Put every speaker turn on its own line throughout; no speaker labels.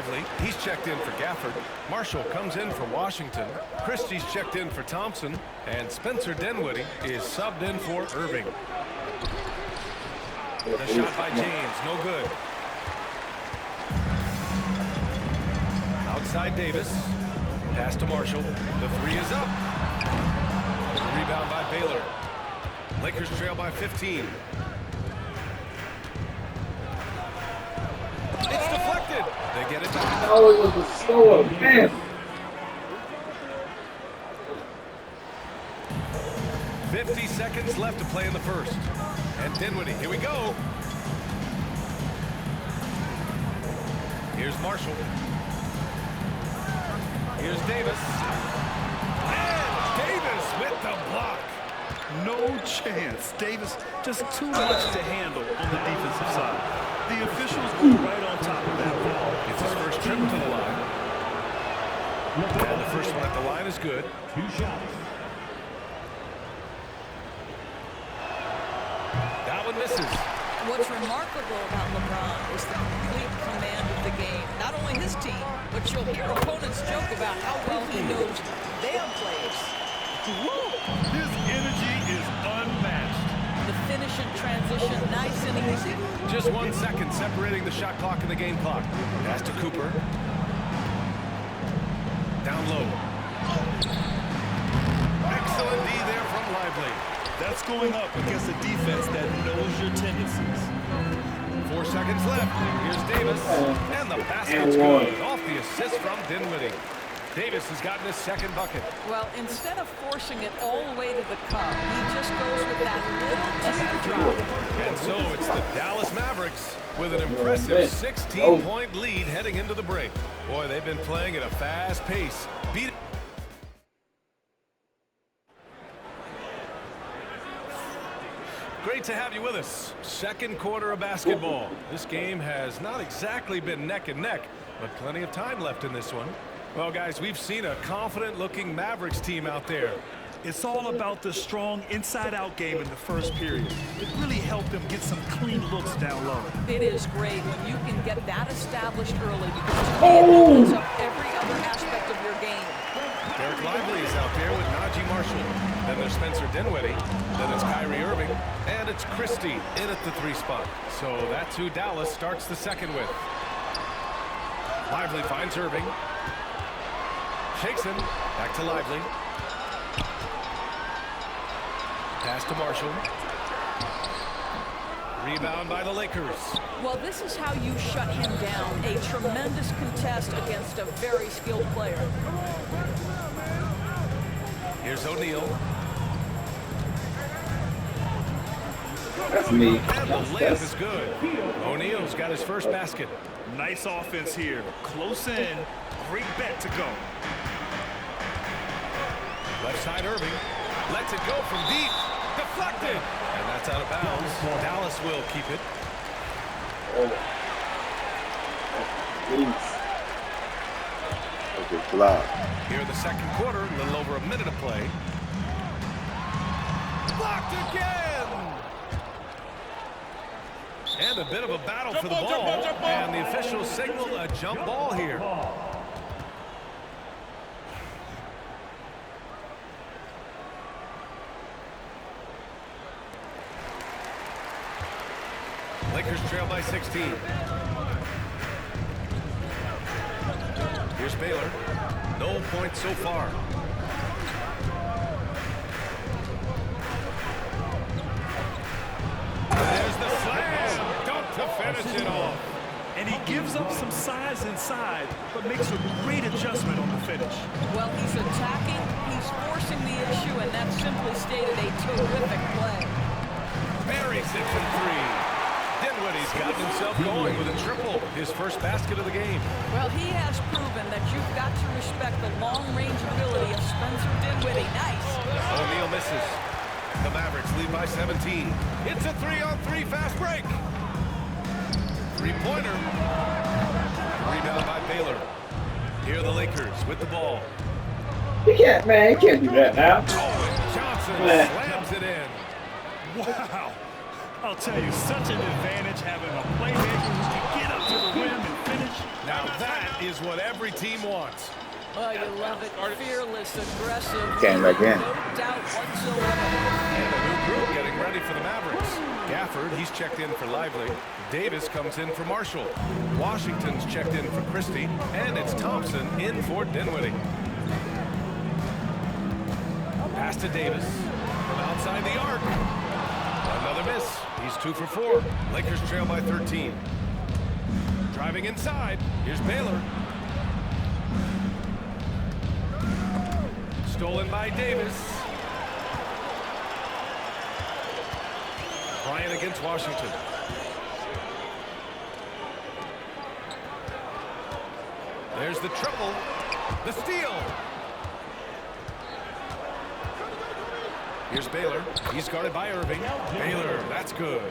Lively. He's checked in for Gafford. Marshall comes in for Washington. Christie's checked in for Thompson. And Spencer Dinwiddie is subbed in for Irving. The shot by James, no good. Outside Davis. Pass to Marshall. The three is up. Rebound by Baylor. Lakers trail by 15. It's deflected. They get it back.
Oh, it was a slower pass.
50 seconds left to play in the first. And Dinwiddie, here we go. Here's Marshall. Here's Davis. And Davis with the block.
No chance. Davis just too much to handle on the defensive side. The officials were right on top of that ball.
It's his first trip to the line. And the first one at the line is good.
2 shots.
That one misses.
What's remarkable about LeBron is the complete command of the game. Not only his team, but you'll hear opponents joke about how well he knows their players.
His energy is unmatched.
The finish and transition, nice and easy.
Just 1 second separating the shot clock and the game clock. Pass to Cooper. Down low. Excellent D there from Lively.
That's going up against a defense that knows your tendencies.
4 seconds left. Here's Davis. And the basket's good off the assist from Dinwiddie. Davis has gotten his second bucket.
Well, instead of forcing it all the way to the cup, he just goes with that little teardrop.
And so it's the Dallas Mavericks with an impressive 16-point lead heading into the break. Boy, they've been playing at a fast pace. Great to have you with us. Second quarter of basketball. This game has not exactly been neck and neck, but plenty of time left in this one. Well, guys, we've seen a confident-looking Mavericks team out there.
It's all about the strong inside-out game in the first period. It really helped them get some clean looks down low.
It is great when you can get that established early because it opens up every other aspect of your game.
Derek Lively is out there with Najee Marshall. Then there's Spencer Dinwiddie. Then it's Kyrie Irving. And it's Christie in at the 3 spot. So that's who Dallas starts the second with. Lively finds Irving. Shakes him. Back to Lively. Pass to Marshall. Rebound by the Lakers.
Well, this is how you shut him down. A tremendous contest against a very skilled player.
Here's O'Neal.
That's me.
And the layup is good. O'Neal's got his first basket.
Nice offense here. Close in. Great bet to go.
Left side Irving. Lets it go from deep. Deflected. And that's out of bounds. Dallas will keep it.
Okay, block.
Here in the second quarter, a little over a minute of play. Blocked again! And a bit of a battle for the ball. And the officials signal a jump ball here. Lakers trail by 16. Here's Baylor. No points so far. There's the slam. Dunk to finish it off.
And he gives up some size inside, but makes a great adjustment on the finish.
Well, he's attacking, he's forcing the issue, and that simply stated a terrific play.
Buries it from 3. Dinwiddie's gotten himself going with a triple, his first basket of the game.
Well, he has proven that you've got to respect the long-range ability of Spencer Dinwiddie. Nice.
O'Neal misses. The Mavericks lead by 17. It's a 3-on-3 fast break. Three-pointer. Rebound by Baylor. Here are the Lakers with the ball.
You can't do that now.
Oh, Johnson slams it in.
Wow. I'll tell you, such an advantage having a playmaker who can get up to the rim and finish.
Now that is what every team wants.
Oh, you love it. Fearless, aggressive.
Came back in.
No doubt whatsoever.
And a new group getting ready for the Mavericks. Gafford, he's checked in for Lively. Davis comes in for Marshall. Washington's checked in for Christie. And it's Thompson in for Dinwiddie. Pass to Davis from outside the arc. Another miss. He's 2 for 4. Lakers trail by 13. Driving inside. Here's Baylor. Stolen by Davis. Bryant against Washington. There's the triple. The steal. Here's Baylor. He's guarded by Irving. Baylor, that's good.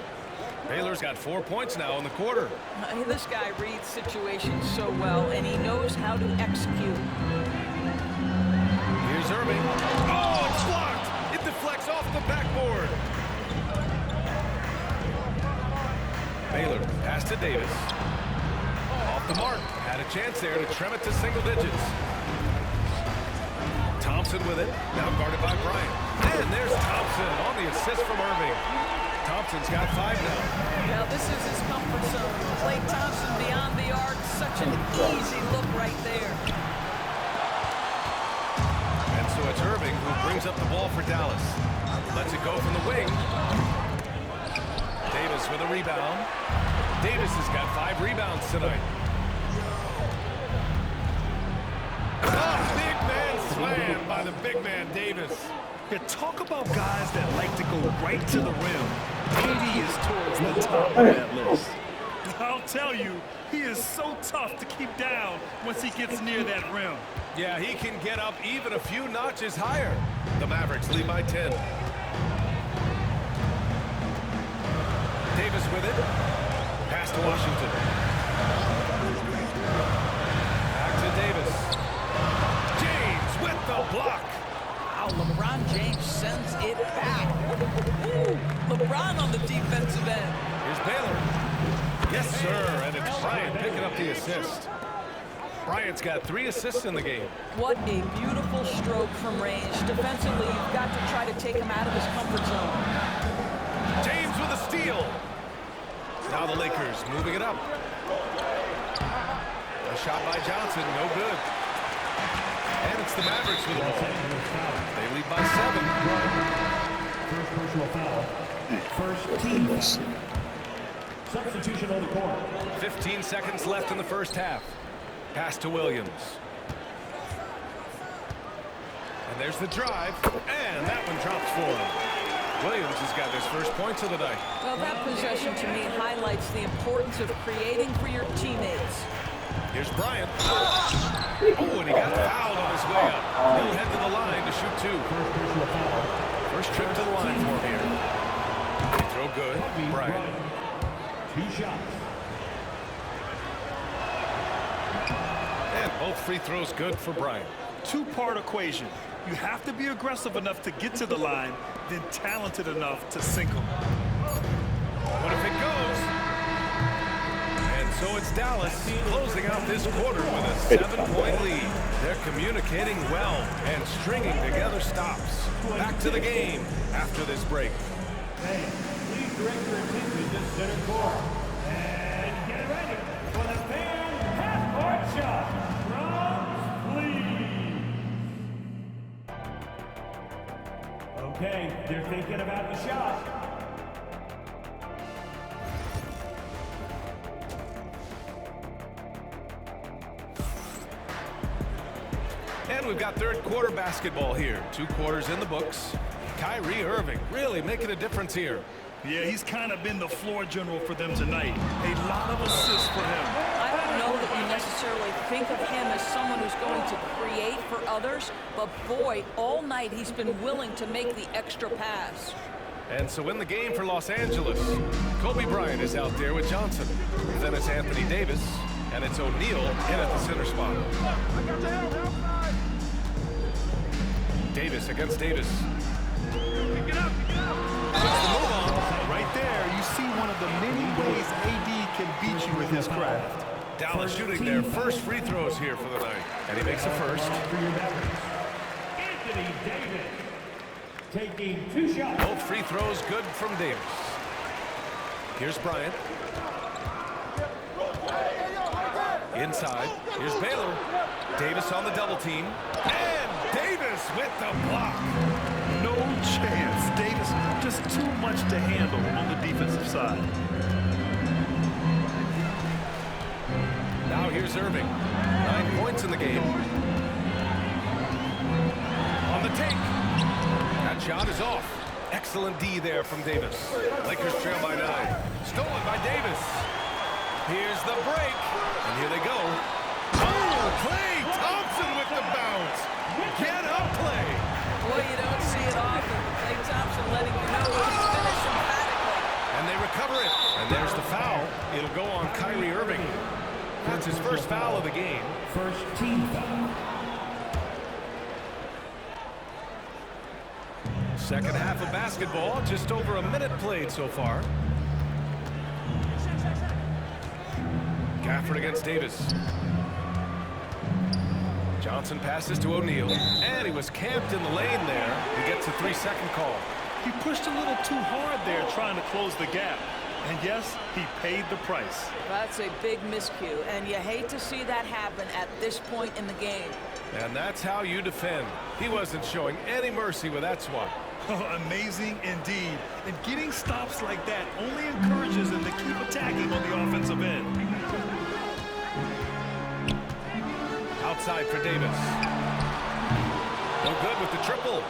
Baylor's got 4 points now in the quarter.
This guy reads situations so well, and he knows how to execute.
Here's Irving. Oh, it's blocked. It deflects off the backboard. Baylor, pass to Davis. Off the mark. Had a chance there to trim it to single digits. Thompson with it. Now guarded by Bryant. And there's Thompson on the assist from Irving. Thompson's got 5 now.
Now this is his comfort zone. Klay Thompson beyond the arc. Such an easy look right there.
And so it's Irving who brings up the ball for Dallas. Lets it go from the wing. Davis with a rebound. Davis has got 5 rebounds tonight. Oh, big man slam by the big man Davis.
Yeah, talk about guys that like to go right to the rim. KD is towards the top of that list. I'll tell you, he is so tough to keep down once he gets near that rim.
Yeah, he can get up even a few notches higher. The Mavericks lead by 10. Davis with it. Pass to Washington. Back to Davis. James with the block.
Wow, LeBron James sends it back. Ooh, LeBron on the defensive end.
Here's Baylor. Yes, sir. And it's Bryant picking up the assist. Bryant's got 3 assists in the game.
What a beautiful stroke from range. Defensively, you've got to try to take him out of his comfort zone.
James with a steal. Now the Lakers moving it up. A shot by Johnson, no good. And it's the Mavericks with the ball. They lead by 7.
First personal foul. First team. Substitution on the court.
15 seconds left in the first half. Pass to Williams. And there's the drive. And that one drops for him. Williams has got his first points of the night.
Well, that possession to me highlights the importance of creating for your teammates.
Here's Bryant. Oh, and he got fouled on his way up. He'll head to the line to shoot 2. First trip to the line for him here. Free throw good. Bryant.
2 shots.
And both free throws good for Bryant.
2-part equation. You have to be aggressive enough to get to the line, then talented enough to sink them.
What if it goes? And so it's Dallas closing out this quarter with a 7-point lead. They're communicating well and stringing together stops. Back to the game after this break.
Hey, please direct your attention to center court. And get ready for the fan half-court shot. Drums, please. Okay, they're thinking about the shot.
And we've got third quarter basketball here. 2 quarters in the books. Kyrie Irving really making a difference here.
Yeah, he's kind of been the floor general for them tonight. A lot of assists for him.
I don't know that you necessarily think of him as someone who's going to create for others, but boy, all night he's been willing to make the extra pass.
And so in the game for Los Angeles, Kobe Bryant is out there with Johnson. Then it's Anthony Davis, and it's O'Neal in at the center spot. Davis against Davis. Pick it up. Move on.
Right there, you see one of the many ways AD can beat you with his craft.
Dallas shooting their first free throws here for the night. And he makes the first.
For your Mavericks, Anthony Davis. Taking 2 shots.
Both free throws good from Davis. Here's Bryant. Inside. Here's Baylor. Davis on the double team. And Davis with the block.
No chance. Davis just too much to handle on the defensive side.
Now here's Irving. 9 points in the game. On the take. That shot is off. Excellent D there from Davis. Lakers trail by 9. Stolen by Davis. Here's the break. And here they go. Oh, Klay Thompson with the bounce. Get up, Klay.
Boy, you don't see it often. Klay Thompson letting you know he's finished emphatically.
And they recover it. And there's the foul. It'll go on Kyrie Irving. That's his first foul of the game.
First team foul.
Second half of basketball, just over a minute played so far. Gafford against Davis. Johnson passes to O'Neal, and he was camped in the lane there. He gets a 3-second call.
He pushed a little too hard there trying to close the gap. And yes, he paid the price.
That's a big miscue, and you hate to see that happen at this point in the game.
And that's how you defend. He wasn't showing any mercy with that swat.
Amazing indeed. And getting stops like that only encourages him to keep attacking on the offensive end.
Outside for Davis. No good with the triple.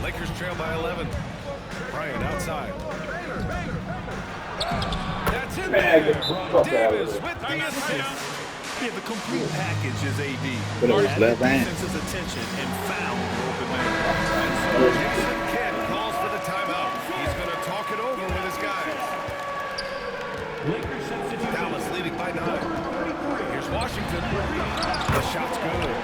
Lakers trail by 11. Bryant outside. That's in there. Davis with the assist.
Yeah, the complete package is AD.
But it was
Had
left
the
hand.
defense's attention and found the open man.
Jason Kidd calls for the timeout. He's going to talk it over with his guys.
Lakers substitute.
Dallas leading by 9. Here's Washington. The shot's good.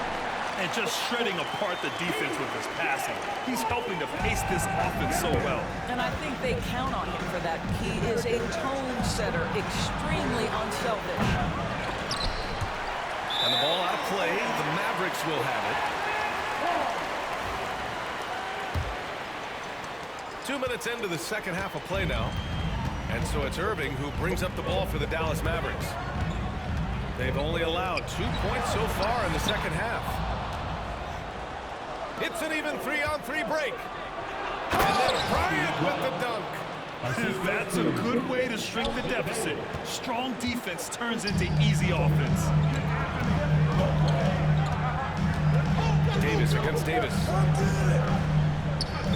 And just shredding apart the defense with his passing. He's helping to pace this offense so well.
And I think they count on him for that. He is a tone setter, extremely unselfish.
And the ball out of play. The Mavericks will have it. 2 minutes into the second half of play now. And so it's Irving who brings up the ball for the Dallas Mavericks. They've only allowed 2 points so far in the second half. It's an even 3-on-3 break. And then Bryant with the dunk.
That's a good way to shrink the deficit. Strong defense turns into easy offense.
Davis against Davis.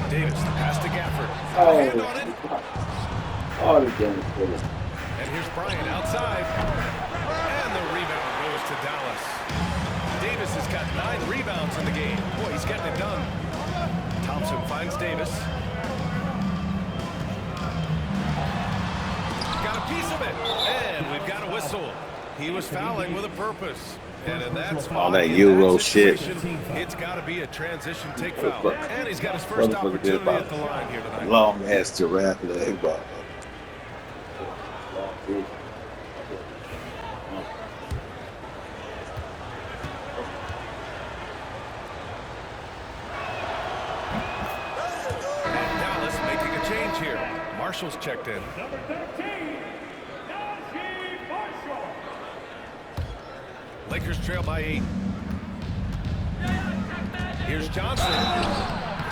Davis, the pass to Gafford.
Oh.
Hand on it.
Oh, the damn thing.
And here's Bryant outside. And the rebound goes to Dallas. Davis has got 9 rebounds in the game. Boy, he's getting it done. Thompson finds Davis. Got a piece of it. And we've got a whistle. He was fouling with a purpose. And in that spot,
All that
in
Euro
situation, it's got to be a transition take foul. And he's got his first opportunity at the line here tonight.
Long ass giraffe leg ball.
And Dallas making a change here. Marshall's checked in.
Number 13, Najee Marshall.
Lakers trail by 8. Here's Johnson.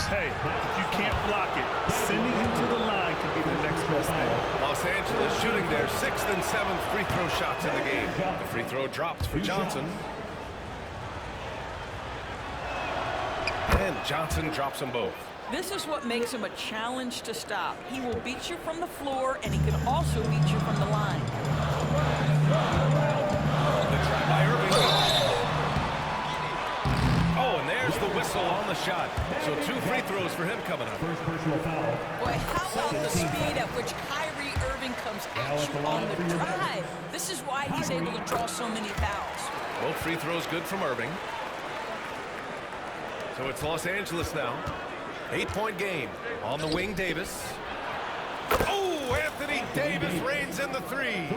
Hey, if you can't block it, sending him to the line could be the next best thing.
Los Angeles shooting their 6th and 7th free throw shots in the game. The free throw drops for Johnson. And Johnson drops them both.
This is what makes him a challenge to stop. He will beat you from the floor, and he can also beat you from the line.
The try by Irving. Oh, and there's the whistle on the shot. So 2 free throws for him coming up.
First personal foul.
Boy, how about the speed at which Kyrie Irving comes at you on the drive? This is why he's able to draw so many fouls.
Both free throws good from Irving. So it's Los Angeles now. 8-point game. On the wing, Davis. Oh, Anthony Davis reigns in the 3.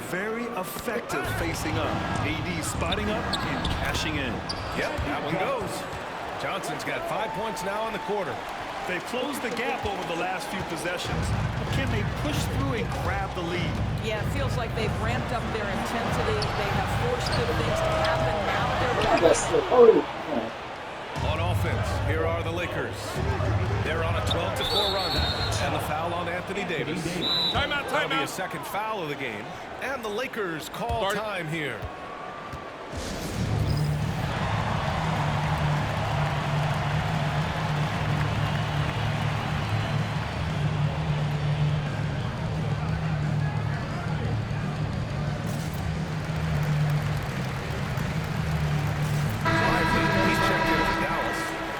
very effective facing up. AD spotting up and cashing in.
Yep, that one goes. Johnson's got 5 points now in the quarter.
They've closed the gap over the last few possessions. Can they push through and grab the lead?
Yeah, it feels like they've ramped up their intensity. They have forced good things to happen. Now they're
That's the oh.
On offense, here are the Lakers. They're on a 12-4 run. And the foul on Anthony Davis.
Timeout,
That'll be a second foul of the game. And the Lakers call time here.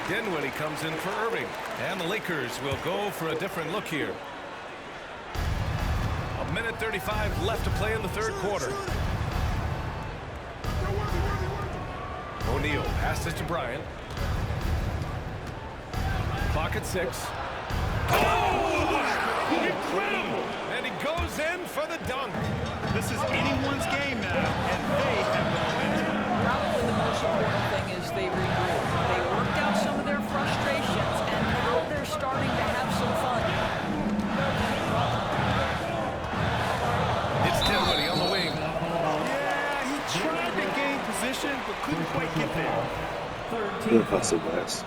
Dinwiddie comes in for Irving, and the Lakers will go for a different look here. 1:35 left to play in the third quarter. O'Neal passes to Bryant. Clock at 6.
Oh! Incredible!
And he goes in for the dunk.
This is anyone's game now, and they have the momentum.
Probably the most important thing is they regroup. They worked out some of their frustrations, and now they're starting to have some fun.
It's Dinwiddie on the wing.
Yeah, he tried to gain position, but couldn't quite get there.
Good hustle, guys.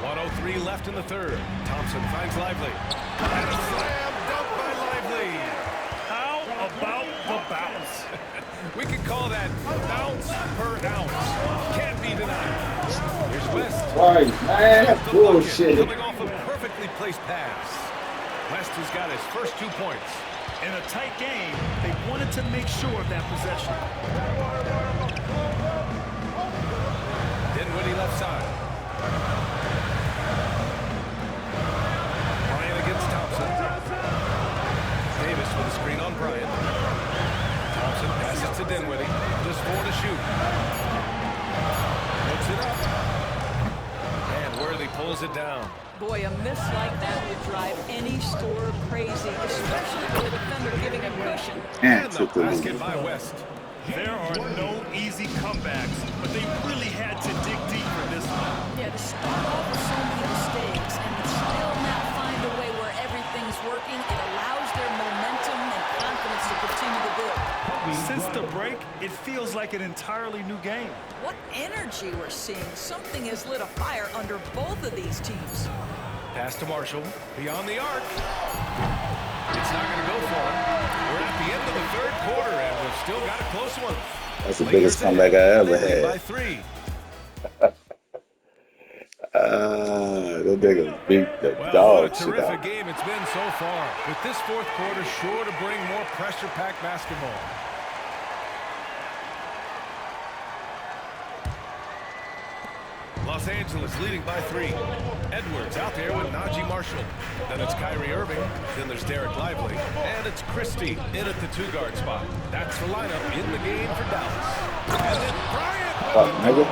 1:03 left in the third. Thompson finds Lively. And a slam dunk by Lively.
How about the bounce?
We could call that bounce per ounce. Can't be denied. Here's West.
Right, man,
The
bullshit.
bucket coming off a perfectly placed pass. West has got his first 2 points.
In a tight game, they wanted to make sure of that possession.
Dinwiddie left side. Bryant against Thompson. Davis with a screen on Bryant. Thompson passes to Dinwiddie. Just 4 to shoot. Puts it up. And Worthy pulls it down.
Boy, a miss like that would drive any scorer crazy, especially with a defender giving a cushion.
And the
Took the lead.
basket by West.
There are no easy comebacks, but they really had to dig deep for this one.
Yeah, to start off with so many mistakes and to still not find a way where everything's working, it allows their momentum and confidence to continue to build.
Since the break, it feels like an entirely new game.
What energy we're seeing. Something has lit a fire under both of these teams.
Pass to Marshall. Beyond the arc. It's not going to go for him. We're at the end of the third quarter, and we've still got a close one.
That's the biggest comeback I ever
They lead by
had.
3.
The niggas beat the
Well, what
dog
a
shit
terrific
out.
game it's been so far. With this fourth quarter sure to bring more pressure-packed basketball. Los Angeles leading by 3. Edwards out there with Najee Marshall. Then it's Kyrie Irving. Then there's Derek Lively. And it's Christie in at the 2-guard spot. That's the lineup in the game for Dallas. And then Bryant.
Fuck, nigga.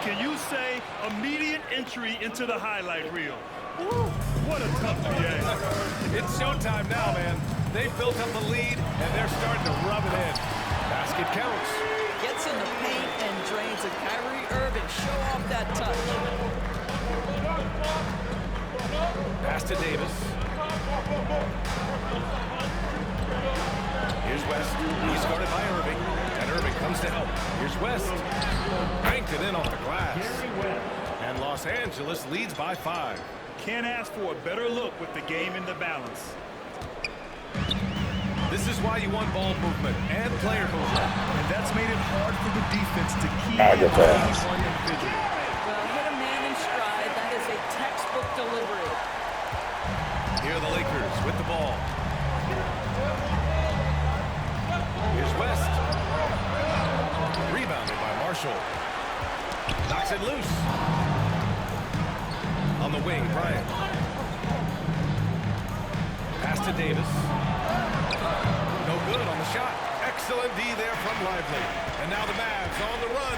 Can you say immediate entry into the highlight reel? Woo, what a tough game.
It's showtime now, man. They've built up a lead, and they're starting to rub it in. Basket counts.
Gets in the paint and drains it. Kyrie Irving, show off that touch.
Pass to Davis. Here's West. He's guarded by Irving. And Irving comes to help. Here's West. Banked it in off the glass. And Los Angeles leads by 5.
Can't ask for a better look with the game in the balance.
This is why you want ball movement and player movement.
And that's made it hard for the defense to key
Ah,
in
good
on
pass.
any one individual.
Well, hit a man in stride. That is a textbook delivery.
Here are the Lakers with the ball. Here's West. Rebounded by Marshall. Knocks it loose. On the wing, Bryant. Pass to Davis. No good on the shot. Excellent D there from Lively. And now the Mavs on the run.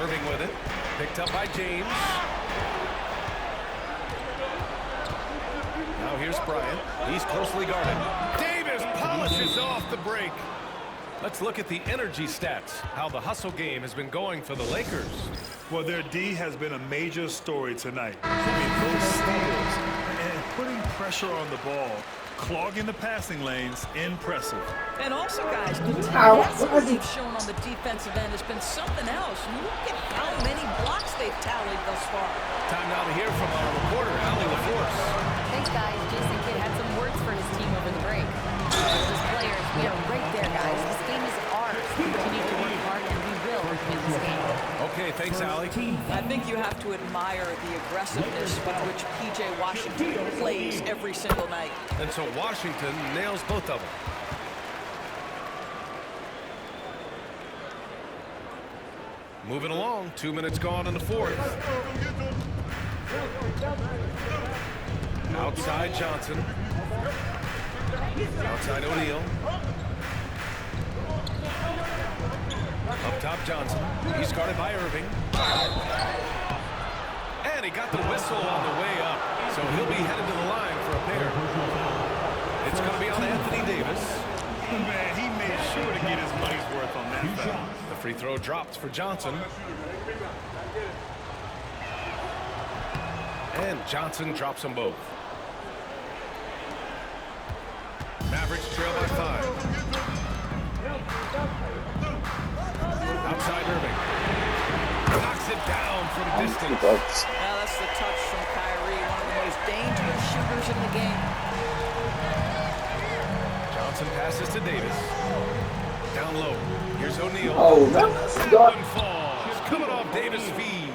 Irving with it. Picked up by James. Now Now here's Bryant. He's closely guarded. Davis polishes off the break. Let's look at the energy stats, how the hustle game has been going for the Lakers.
Well, their D has been a major story tonight. I mean, those steals and putting pressure on the ball, clogging the passing lanes, impressive.
And also, guys, the tenacity they've shown on the defensive end has been something else. Look at how many blocks they've tallied thus far.
Time now to hear from our reporter, Allie LaForce.
Thanks, guys. Jason Kidd had some words for his team over the break. As players, we are right there, guys. This game is ours. We continue to work hard, and we will win this game.
Okay, thanks, Allie.
I think you have to admire the aggressiveness with which P.J. Washington plays every single night.
And so Washington nails both of them. Moving along, 2 minutes gone in the fourth. Outside Johnson. Outside O'Neal. Up top Johnson. He's guarded by Irving. And he got the whistle on the way up. So he'll be headed to the line for a pair. It's going to be on Anthony Davis.
Man, he made sure to get his money's worth on that foul.
The free throw dropped for Johnson. And Johnson drops them both. Mavericks trail by 5. Outside Irving. Knocks it down from distance.
Now that's the touch from Kyrie, one of the most dangerous shooters in the game.
Johnson passes to Davis. Down low. Here's O'Neal.
Oh, that's
One falls. Coming off Davis' feed.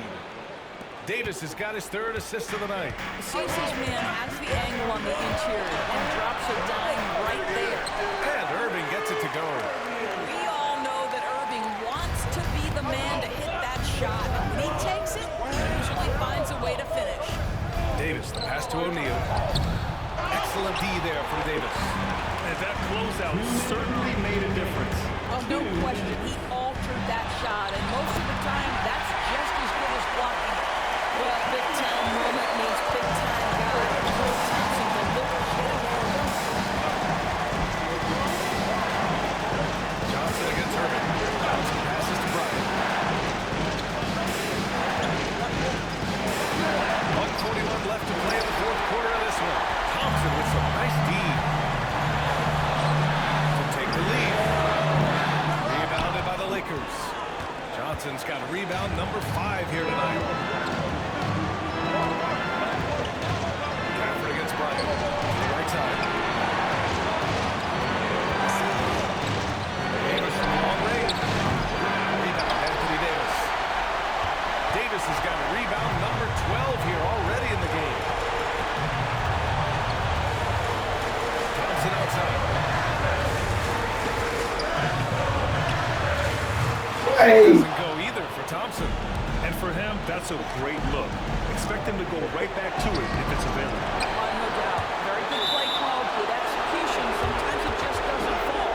Davis has got his third assist of the night.
Stacey's man has the angle on the interior and drops a dime right there.
And Irving gets it to go.
We all know that Irving wants to be the man to hit that shot. And when he takes it, he usually finds a way to finish.
Davis, the pass to O'Neal. Excellent D there from Davis.
And that closeout certainly made a difference.
Well, no question, he altered that shot, and most of the time, that's just as good as blocking it. Well, big time moment means big time guy. Thompson will look ahead of him.
Johnson against Irving. Johnson passes to Bryant. 1:41 left to play in the fourth quarter of this one. Thompson with some nice D. To take the lead. Rebounded by the Lakers. Johnson's got rebound number 5 here tonight. Crawford against Bryant. Right side. Davis from long range. Rebound, Anthony Davis. Davis has got rebound number 12 here already in the game. Thompson outside. Doesn't go either for Thompson.
And for him, that's a great look. Expect him to go right back to it if it's available.
No doubt. Very good play call, good execution. Sometimes it just doesn't fall.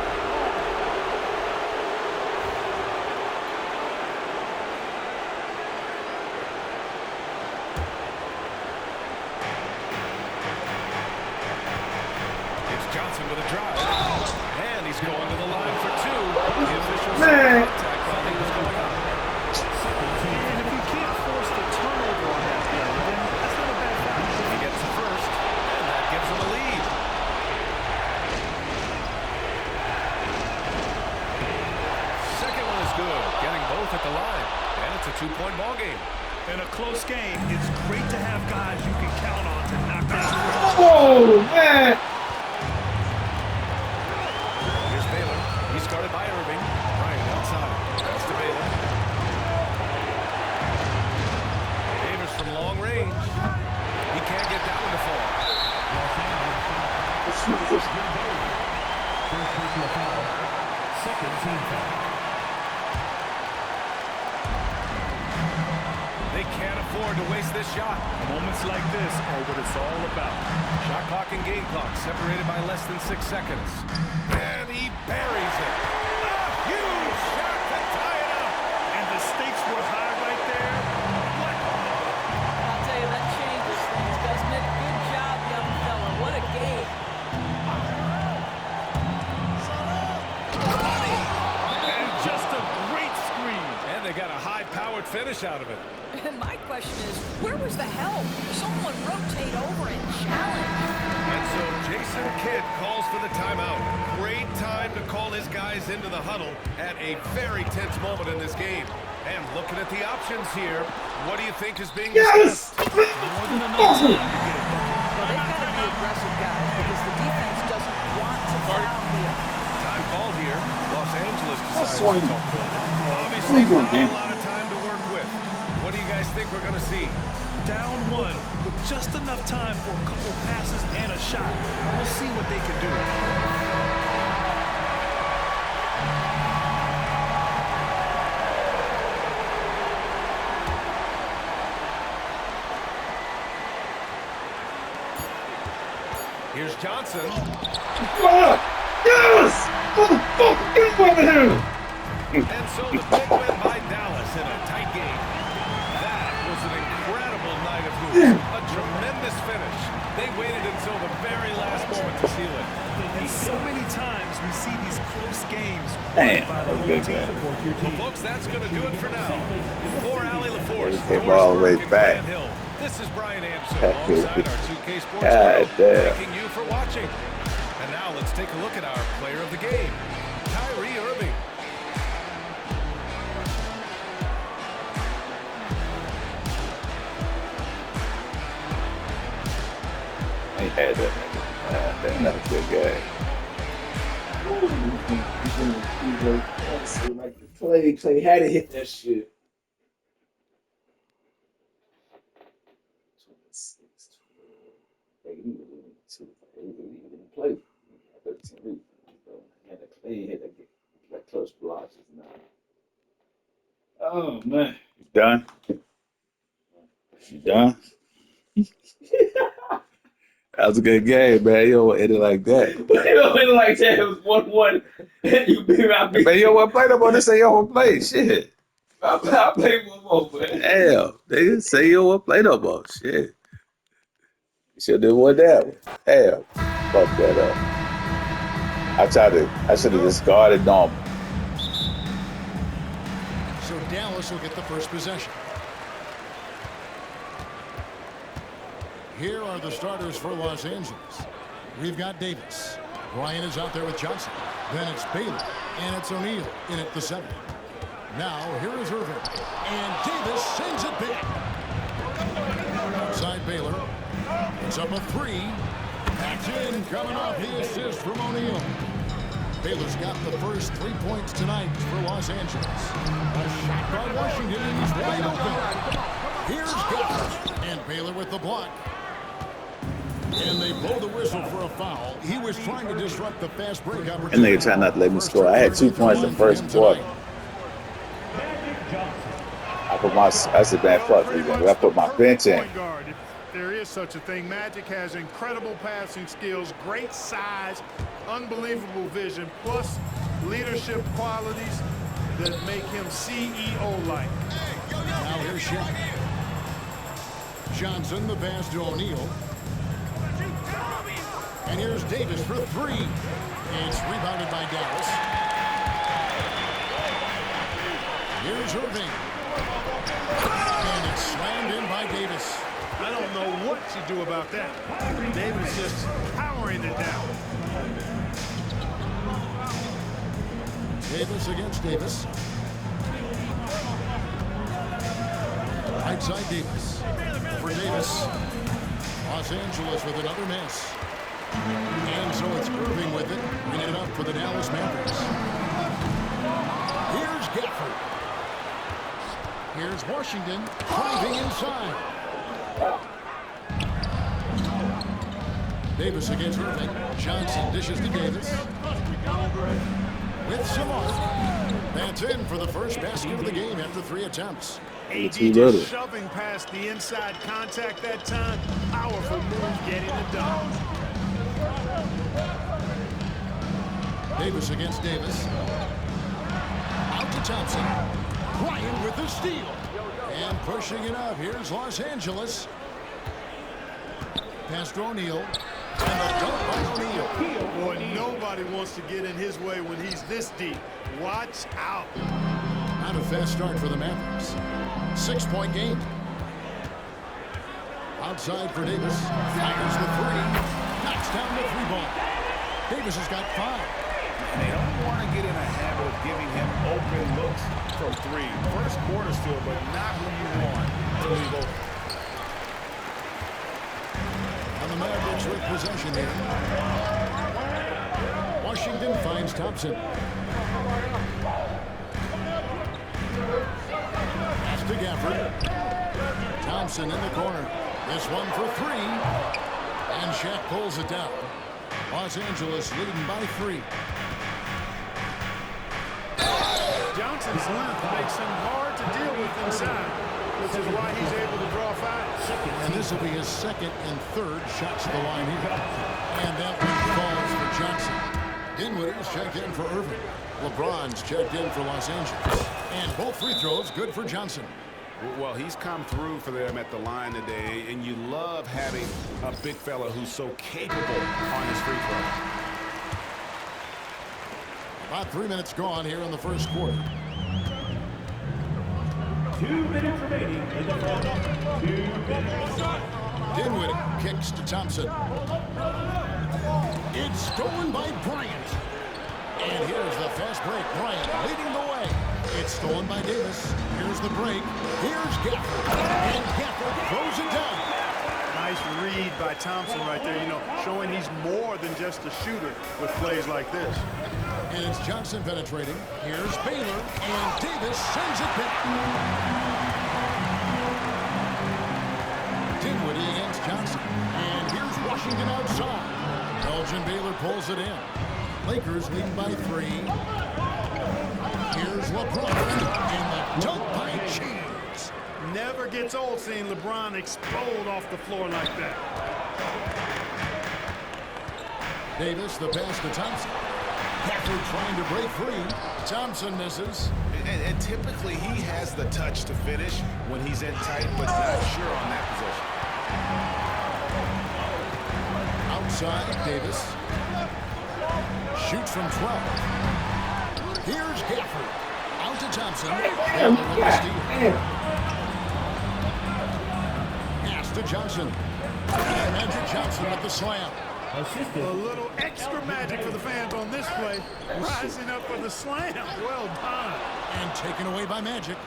It's Johnson with a drive. And he's going to the line for 2. The officials said contact while he was going up.
And if you can't force the turnover on that play, then that's not a bad foul.
He gets the first, and that gives him a lead. Second one is good, getting both at the line. And it's a 2-point ball game.
In a close game, it's great to have guys you can count on to knock down.
Oh, man.
Here's Baylor. He's guarded by Irving. Bryant outside. That's to Baylor. Davis from long range. He can't get that one to fall.
Second team foul.
They can't afford to waste this shot.
Moments like this are what it's all about.
Shot clock and game clock separated by less than 6 seconds. And he buries it. A huge shot to tie it up.
And the stakes were high right there. What?
I'll tell you, that changes things, doesn't it? Good job, young fella. What a
finish out of it.
And my question is, where was the help? Someone rotate over and challenge.
And so Jason Kidd calls for the timeout. Great time to call his guys into the huddle at a very tense moment in this game. And looking at the options here, what do you think is being
Yes!
discussed?
More than enough time to get it done.
Well, they've got to be aggressive, guys, because the defense doesn't want to foul here.
Time called here. Los Angeles
That's
decides
swing.
to talk. Obviously,
Cleveland
not
game.
a lot of time to work with. What do you guys think we're going to see?
Down one with just enough time for a couple passes and a shot. We'll see what they can do.
Here's Johnson.
Fuck! Yes! Motherfucker, get over here!
And so the big win by Dallas in a tight game. That was an incredible night of hoops. A tremendous finish. They waited until the very last moment to seal it.
And so many times we see these close games
Damn,
by the
that was
home
good,
team.
man.
Well, folks, that's going to do it for now. For Allie LaForce,
They came all the way
Dorsberg, and
back.
Grant Hill, this is Brian Anderson
That was
alongside
good.
our 2K Sports
God
crew,
damn.
thanking you for watching. And now let's take a look at our player of the game, Kyrie Irving.
He had that nigga. Man, that's a good game.
Like the Clay had to hit that shit. 26, 12. He didn't play. 13 and the Clay had to get that close blocks. Oh man.
You done? You done? That was a good game, man. You don't want to end it like that.
But it wasn't like that. It was 1-1. You beat my big.
Man, you don't want to play no more. They say you don't want to play. Shit.
I played one more, man.
Damn. They say you don't want to play no more. Shit. You should have won that one. Damn. Fuck that up. I should have discarded Norman.
So Dallas will get the first possession. Here are the starters for Los Angeles. We've got Davis. Ryan is out there with Johnson. Then it's Baylor. And it's O'Neal in at the 7. Now, here is Irving. And Davis sends it big. Outside Baylor. It's up a 3. Back in, coming off the assist from O'Neal. Baylor's got the first 3 points tonight for Los Angeles. A shot by Washington, and he's wide open. Here's Goddard. And Baylor with the block. And they blow the whistle for a foul. He was trying to disrupt the fast break
That
opportunity.
nigga trying not to let me score. I had 2 points in the first quarter. I said, man, fuck these niggas. I put my bench in.
Point guard, if there is such a thing. Magic has incredible passing skills, great size, unbelievable vision, plus leadership qualities that make him CEO-like.
Now here's Shaq. Johnson, the pass to O'Neal. And here's Davis for 3. It's rebounded by Dallas. Here's Irving. And it's slammed in by Davis.
I don't know what you do about that. Davis just powering it down.
Davis against Davis. Right side Davis. For Davis. Los Angeles with another miss. And so it's Irving with it, bringing it up for the Dallas Mavericks. Here's Gafford. Here's Washington driving inside. Davis against Irving. Johnson dishes to Davis. With Samar. That's in for the first basket of the game after 3 attempts.
AD
Too little.
just shoving past the inside contact that time. Powerful move getting it done.
Davis against Davis. Out to Thompson. Ryan with the steal. And pushing it up. Here's Los Angeles. Pass to O'Neal. And the dunk by O'Neal.
Boy, nobody wants to get in his way when he's this deep. Watch out.
Not a fast start for the Mavericks. 6-point game. Outside for Davis. Fires the three. Knocks down the three ball. Davis has got 5.
And they don't want to get in a habit of giving him open looks from 3. First quarter still, but not who you want to leave open.
And the Mavericks with possession here. Washington finds Thompson. Pass to Gafford. Thompson in the corner. This one for 3. And Shaq pulls it down. Los Angeles leading by 3.
Johnson's length makes him hard to deal with inside, which is why he's able to draw fouls.
And this will be his second and third shots to the line here. And that one falls for Johnson. Dinwiddie's checked in for Irving. LeBron's checked in for Los Angeles. And both free throws good for Johnson.
Well, he's come through for them at the line today, and you love having a big fella who's so capable on his free throw.
About 3 minutes gone here in the first quarter.
2 minutes remaining in the first. 2 minutes.
Dinwiddie kicks to Thompson. It's stolen by Bryant. And here's the fast break. Bryant leading the way. It's stolen by Davis. Here's the break. Here's Gafford. And Gafford throws it down.
Nice read by Thompson right there, you know, showing he's more than just a shooter with plays like this.
And it's Johnson penetrating. Here's Baylor. And Davis sends it back. Dinwiddie against Johnson. And here's Washington outside. Elgin Baylor pulls it in. Lakers leading by 3. Here's LeBron. And the dunk by James.
Never gets old seeing LeBron explode off the floor like that.
Davis, the pass to Thompson. Gafford trying to break free. Thompson misses.
And typically he has the touch to finish when he's in tight, but not sure on that possession.
Outside, Davis. Shoots from 12. Here's Gafford. Out to Thompson. And with the steal. Pass to Johnson. And Magic Johnson with the slam.
A little extra magic for the fans on this play. Rising up for the slam. Well done.
And taken away by Magic.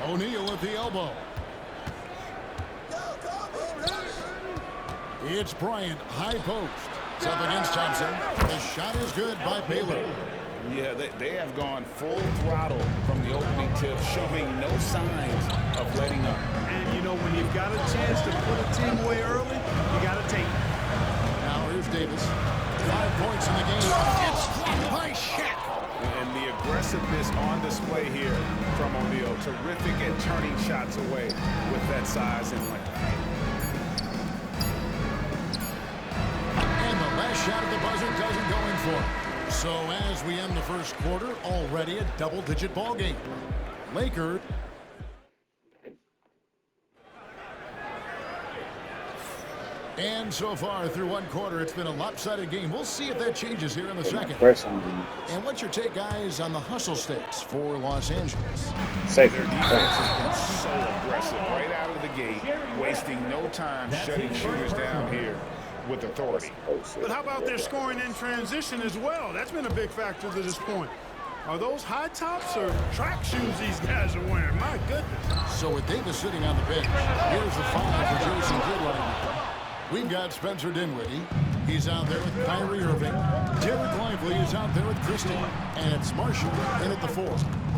O'Neal with the elbow. It's Bryant, high post. It's up against Thompson. The shot is good by Baylor.
Yeah, they have gone full throttle from the opening tip, showing no signs of letting up.
And, you know, when you've got a chance to put a team away early, you got to take it.
Now here's Davis. 5 points in the game. It's blocked by Shaq.
And the aggressiveness on display here from O'Neal. Terrific at turning shots away with that size and length.
And the last shot at the buzzer doesn't go in for him. So as we end the first quarter, already a double-digit ball game. Lakers. And so far through one quarter, it's been a lopsided game. We'll see if that changes here in the second. And what's your take, guys, on the hustle stakes for Los Angeles?
Their defense has been so aggressive right out of the gate, wasting no time shutting shooters down here with authority.
But how about their scoring in transition as well? That's been a big factor to this point. Are those high tops or track shoes these guys are wearing? My goodness.
So with Davis sitting on the bench, here's the foul for Jason Kidd. We've got Spencer Dinwiddie. He's out there with Kyrie Irving. Derek Lively is out there with Christie. And it's Marshall in at the 4.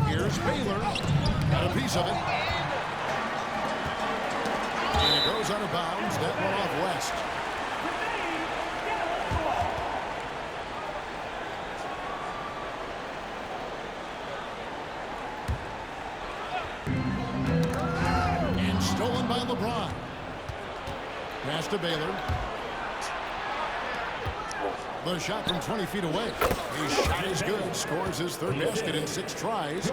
Here's Baylor. Got a piece of it. And it goes out of bounds. That one off West. And stolen by LeBron. Pass to Baylor. The shot from 20 feet away. His shot is good. Scores his third basket in 6 tries.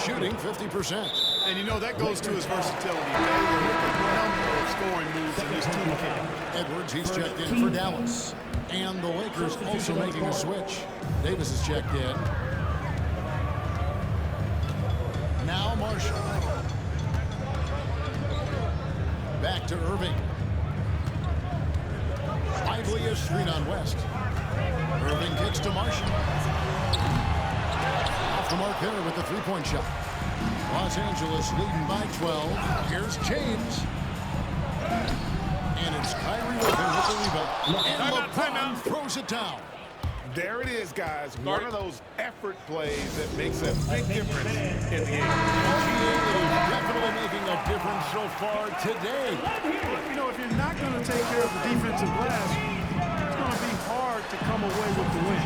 Shooting 50%.
And you know, that goes to his versatility. Baylor with a number of scoring moves in his toolkit.
Edwards, he's checked in for Dallas. And the Lakers also making a switch. Davis is checked in. Now Marshall. Back to Irving. Lively is screen on West. Irving kicks to Marshall. Off the mark there with the three-point shot. Los Angeles leading by 12. Here's James. And it's Kyrie Irving with the rebound. And LeBron throws it down.
There it is, guys. One of those effort plays that makes a big difference in the game.
PGA is definitely making a difference so far today.
You know, if you're not going to take care of the defensive glass, it's going to be hard to come away with the win.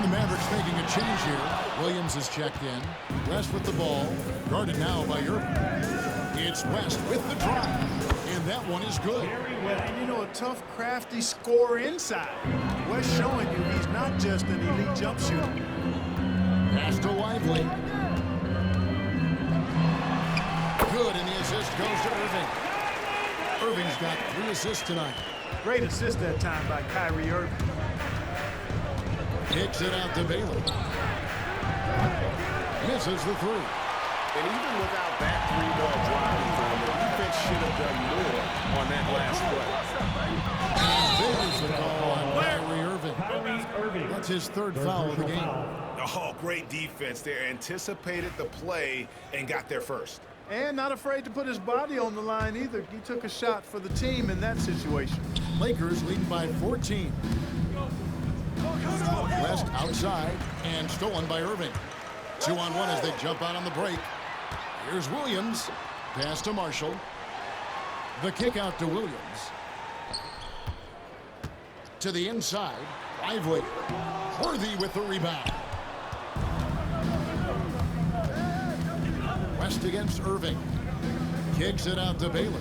The Mavericks making a change here. Williams is checked in. West with the ball. Guarded now by Irving. It's West with the drive. And that one is good.
And you know, a tough, crafty scorer inside. West showing you he's not just an elite jump shooter.
Pass to Lively. Good, and the assist goes to Irving. Irving's got 3 assists tonight.
Great assist that time by Kyrie Irving.
Kicks it out to Baylor. Misses the 3.
And even without that three-ball driving for him, the defense should have done more on that last play.
There's the call on Kyrie Irving. That's his third foul of the game.
Oh, great defense there. Anticipated the play and got there first.
And not afraid to put his body on the line either. He took a shot for the team in that situation.
Lakers leading by 14. West outside and stolen by Irving. 2-on-1 as they jump out on the break. Here's Williams. Pass to Marshall. The kick out to Williams. To the inside. Lively. Worthy with the rebound. West against Irving. Kicks it out to Baylor.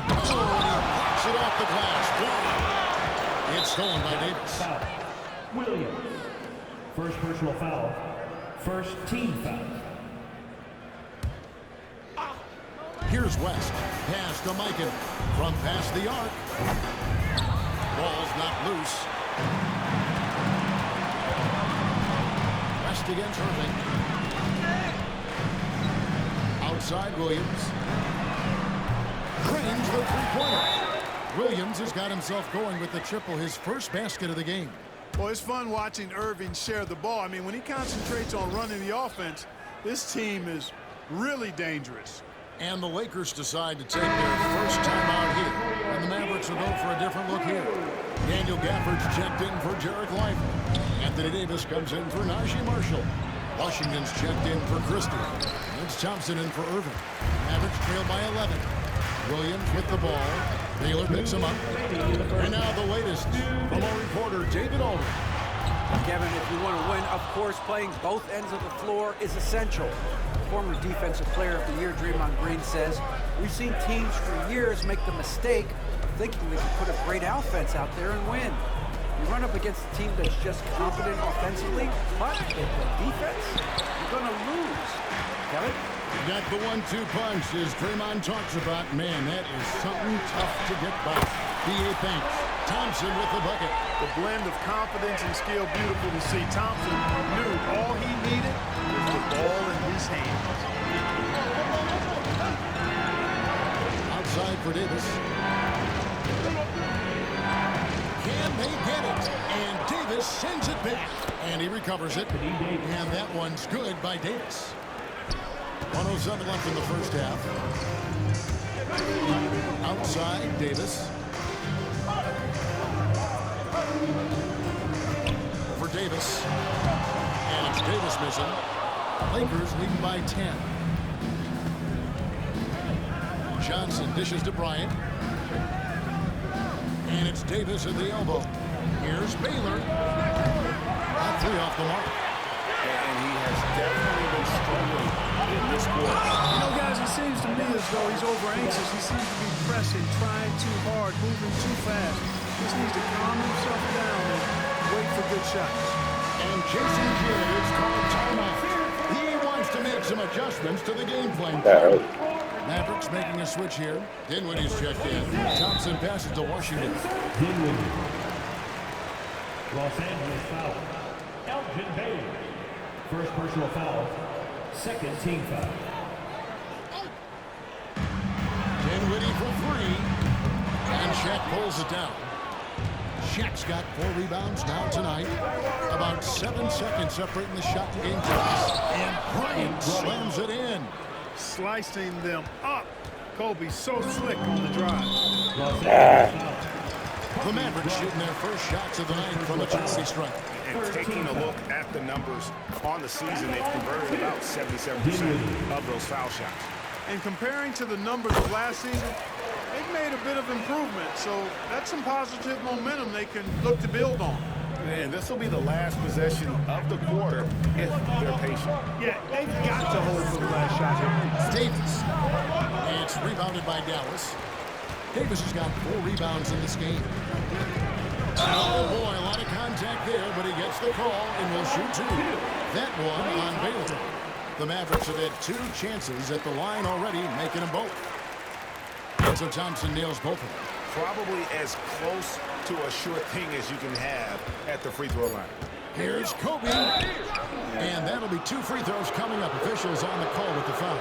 Oh, and he knocks it off the glass. Wow. It's stolen by Davis.
Williams. First personal foul. First team foul.
Here's West. Pass to Mikan. From past the arc. Ball's not loose. West against Irving. Outside Williams. Drains the three-pointer. Williams has got himself going with the triple, his first basket of the game.
Well, it's fun watching Irving share the ball. I mean, when he concentrates on running the offense, this team is really dangerous.
And the Lakers decide to take their first time out here. And the Mavericks will go for a different look here. Daniel Gafford's checked in for Jarek Lively. Anthony Davis comes in for Najee Marshall. Washington's checked in for Christie. It's Thompson in for Irving. Mavericks trail by 11. Williams with the ball. Baylor picks him up. And now the latest from our reporter, David Aldridge.
Kevin, if you want to win, of course, playing both ends of the floor is essential. Former Defensive Player of the Year, Draymond Green, says, we've seen teams for years make the mistake of thinking they can put a great offense out there and win. You run up against a team that's just competent offensively, but they play defense, you're going to lose. Kevin?
Got the 1-2 punch as Draymond talks about. Man, that is something tough to get by. B.A. thanks. Thompson with the bucket.
The blend of confidence and skill, beautiful to see. Thompson knew all he needed was the ball in his hands.
Outside for Davis. Can they get it? And Davis sends it back. And he recovers it. And that one's good by Davis. 107 left in the first half. Outside, Davis. For Davis. And it's Davis missing. Lakers leading by 10. Johnson dishes to Bryant. And it's Davis at the elbow. Here's Baylor. Not 3 off the mark.
And he has definitely been struggling in this quarter.
You know, guys, it seems to me as though he's over anxious. He seems to be pressing, trying too hard, moving too fast. He just needs to calm himself down and wait for good shots.
And Jason Kidd is called timeout. He wants to make some adjustments to the game plan. Mavericks making a switch here. Dinwiddie's checked in. Thompson passes to Washington.
Dinwiddie. Los Angeles foul. Elgin Baylor. First personal foul, second team foul.
Dinwiddie for three. And Shaq pulls it down. Shaq's got 4 rebounds now tonight. About 7 seconds separating the shot and game clocks. And Bryant slams it in.
Slicing them up. Kobe so slick on the drive.
The Mavericks shooting their first shots of the night from the Chelsea stripe.
And taking a look at the numbers on the season, they've converted about 77% of those foul shots.
And comparing to the numbers of last season, they've made a bit of improvement. So that's some positive momentum they can look to build on.
And this will be the last possession of the quarter if they're patient.
Yeah, they've got to hold for the last shot here.
Davis. And it's rebounded by Dallas. Davis has got 4 rebounds in this game. Oh boy, a lot of contact there, but he gets the call and will shoot 2. That one on Baylor. The Mavericks have had 2 chances at the line already, making them both. And so Thompson nails both of them.
Probably as close to a sure thing as you can have at the free throw line.
Here's Kobe. And that'll be 2 free throws coming up. Officials on the call with the foul.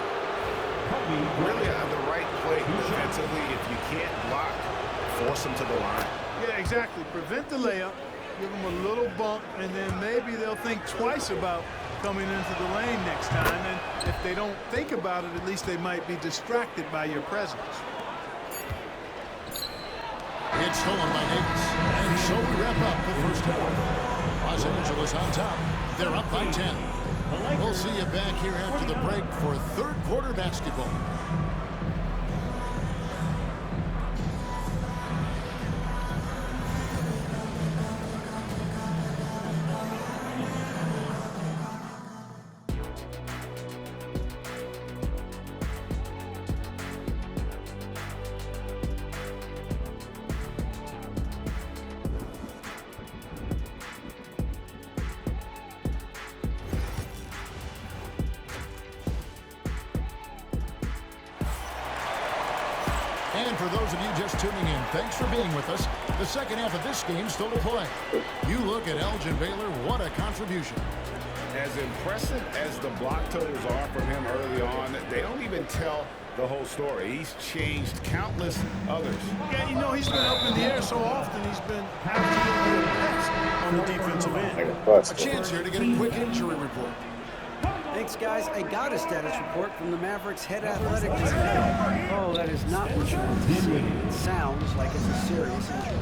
Really on the right play defensively. If you can't block, force them to the line.
Yeah, exactly. Prevent the layup, give them a little bump, and then maybe they'll think twice about coming into the lane next time. And if they don't think about it, at least they might be distracted by your presence.
It's stolen by Davis. And so we wrap up the first half. Los Angeles on top. They're up by 10. We'll see you back here after the break for third quarter basketball. And for those of you just tuning in, thanks for being with us. The second half of this game still to play. You look at Elgin Baylor, what a contribution.
As impressive as the block totals are from him early on, they don't even tell the whole story. He's changed countless others.
Yeah, you know, he's been up in the air so often, he's been absolutely impressed on the defensive end.
A chance here to get a quick injury report.
Thanks, guys. I got a status report from the Mavericks head athletic director. Oh, that is not what you want to see. It sounds like it's a serious injury.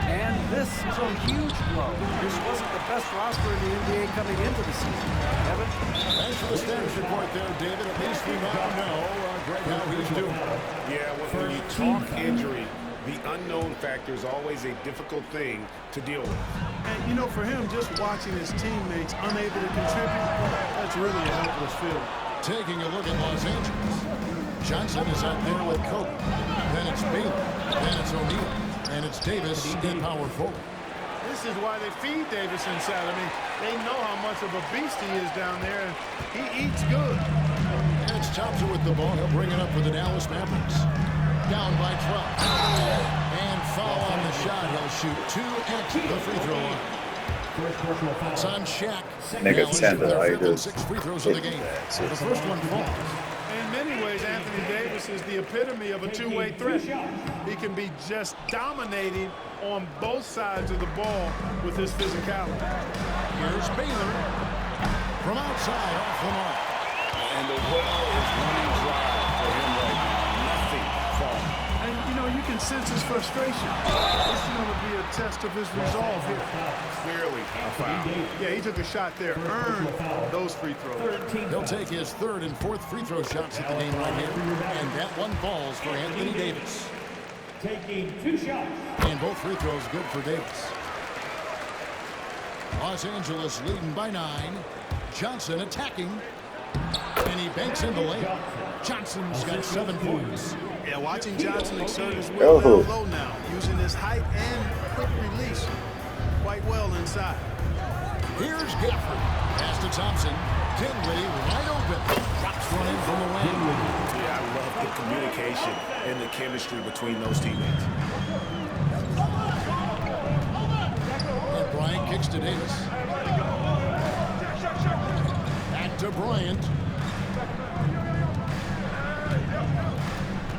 And this is a huge blow. This wasn't the best roster in the NBA coming into the season. Evan?
Thanks for the status report there, David. At least we now know how he's doing.
Yeah, when you talk injury, the unknown factor is always a difficult thing to deal with.
And, you know, for him, just watching his teammates unable to contribute, that's really a helpless feeling.
Taking a look at Los Angeles. Johnson is out there with Kobe. Then it's Baylor. Then it's O'Neal. And it's Davis in power forward.
This is why they feed Davis inside. I mean, they know how much of a beast he is down there, and he eats good.
And it's Thompson with the ball. He'll bring it up for the Dallas Mavericks. Down by 12. And foul on the shot. He'll shoot 2 at the free throw line. It's on Shaq.
Nigga,
Their 5th and 6th free throws of the game. The first one falls.
In many ways, Anthony Davis is the epitome of a two-way threat. He can be just dominating on both sides of the ball with his physicality.
Here's Baylor from outside off the mark.
And the well is running dry for him right now. Nothing falling.
And, you know, you can sense his frustration. This is going to be a test of his resolve here.
Clearly a foul.
Yeah, he took a shot there, earned those free throws.
He'll take his 3rd and 4th free throw shots at the game right here. And that one falls for Anthony Davis.
Taking 2 shots.
And both free throws good for Davis. Los Angeles leading by 9. Johnson attacking. And he banks in the lane. Johnson's got 7 points.
Yeah, watching Johnson exert his will down low now, using his height and quick release quite well inside.
Here's Gafford. Pass to Thompson. Dinwiddie wide open. Drops one in from the wing.
Yeah, I love the communication and the chemistry between those teammates.
And Bryant kicks to Davis. to Bryant.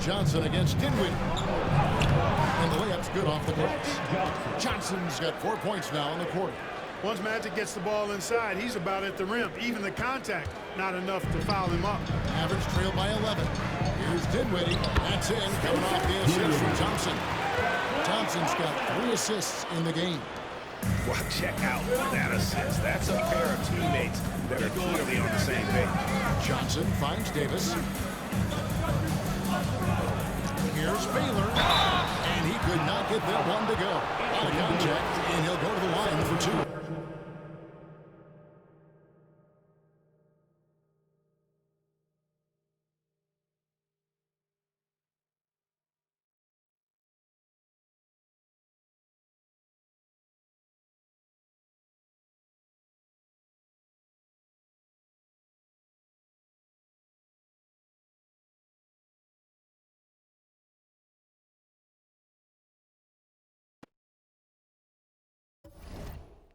Johnson against Dinwiddie. And the layup's good off the glass. Johnson's got 4 points now in the quarter.
Once Magic gets the ball inside, he's about at the rim. Even the contact, not enough to foul him up.
Mavericks trail by 11. Here's Dinwiddie. That's in, coming off the assist from Thompson. Thompson's got 3 assists in the game.
Well, check out that assist. That's a pair of teammates that are clearly on the same page.
Johnson finds Davis. Here's Baylor. And he could not get that one to go. Out of contact, and he'll go to the line for 2.